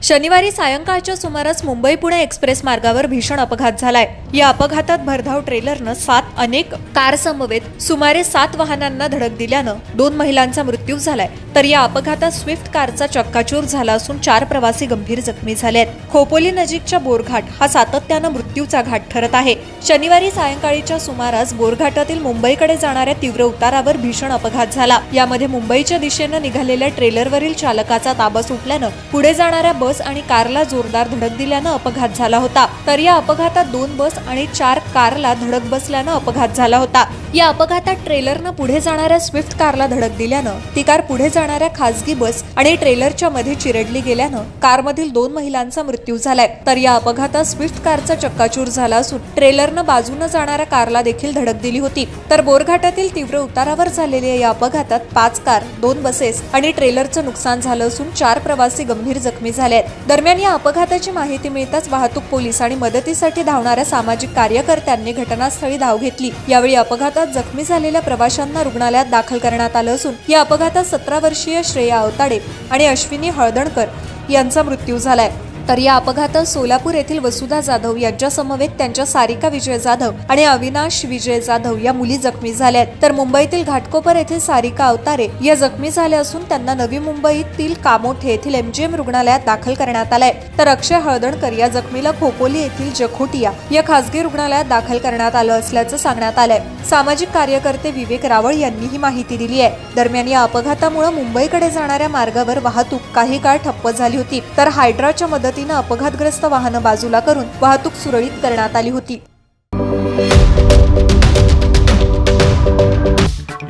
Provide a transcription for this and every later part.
शनिवारी सायंकाळच्या सुमारास मुंबई पुणे एक्सप्रेस मार्गावर भीषण अपघात झालाय। या अपघातात भरधाव ट्रेलरनं 7 अनेक कार समवेत सुमारे 7 वाहनांना धडक दिल्यानं 2 महिलांचा मृत्यू झालाय, तर या अपघातात स्विफ्ट कारचा चक्काचूर झाला असून 4 प्रवासी गंभीर जखमी झाले आहेत। खोपोली नजीकच्या बोरघाट हा सातत्यानं मृत्यूचा घाट ठरत आहे। शनिवारी सायंकाळीच्या सुमारास बोरघाटातील मुंबईकडे जाणाऱ्या तीव्र उतारावर भीषण अपघात झाला। यामध्ये मुंबईच्या दिशेनं निघालेल्या ट्रेलरवरील चालकाचा ताबा सुटल्यानं पुढे जाणाऱ्या बस आणि कारला जोरदार धडक दिल्यानं अपघात झाला होता, तर या अपघातात 2 बस आणि 4 कारला धडक बसल्यानं अपघात झाला होता। या अपघातात ट्रेलरनं पुढे जाणाऱ्या स्विफ्ट कारला धडक दिल्यानं ती कार पुढे जाणाऱ्या खासगी बस आणि ट्रेलरच्या मध्ये चिरडली गेल्यानं कारमधील 2 महिलांचा मृत्यू झालाय, तर या अपघातात स्विफ्ट कारचा चक्काचूर झाला असून ट्रेलरनं बाजूने जाणाऱ्या कारला देखील धडक दिली होती। तर बोरघाटातील तीव्र उतारावर झालेल्या या अपघातात 5 कार, 2 बसेस आणि ट्रेलरचं नुकसान झालं असून 4 प्रवासी गंभीर जखमी झाले आहेत। दरम्यान या अपघाताची माहिती मिळताच वाहतूक पोलीस आणि मदतीसाठी धावणाऱ्या सामाजिक कार्यकर्त्यांनी घटनास्थळी धाव घेतली। यावेळी अपघातात जखमी झालेल्या प्रवाशांना रुग्णालयात दाखल करण्यात आलं असून या अपघातात 17 वर्षीय श्रेया अवताडे आणि अश्विनी हळदणकर यांचा मृत्यू झालाय, तर या अपघातात सोलापूर येथील वसुधा जाधव यांच्या समवेत त्यांच्या सारिका विजय जाधव आणि अविनाश विजय जाधव या मुली जखमी झाल्या आहेत, तर मुंबईतील घाटकोपर येथील सारिका अवतारे या जखमी झाल्या असून त्यांना नवी मुंबईतील कामोठे येथील MGM रुग्णालयात दाखल करण्यात आलंय, तर अक्षय हळदणकर या जखमीला खोपोली येथील जखोटिया या खासगी रुग्णालयात दाखल करण्यात आलं असल्याचं सांगण्यात आलंय। सामाजिक कार्यकर्ते विवेक रावळ यांनी ही माहिती दिली आहे। दरम्यान या अपघातामुळे मुंबईकडे जाणाऱ्या मार्गावर वाहतूक काही काळ ठप्प झाली होती, तर हायड्राच्या मदतीने अपघातग्रस्त वाहनं बाजूला करून वाहतूक सुरळीत करण्यात आली होती।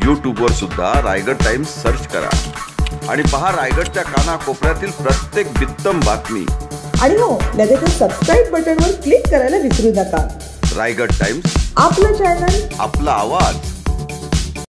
YouTube वर सुद्धा रायगड टाइम्स सर्च करा आणि पहा रायगडच्या कानाकोपऱ्यातील प्रत्येक बित्तम बातमी। आणि हो, लगेच सबस्क्राइब बटनवर क्लिक करायला विसरू नका। रायगड टाइम्स, आपलं चॅनल, आपला आवाज।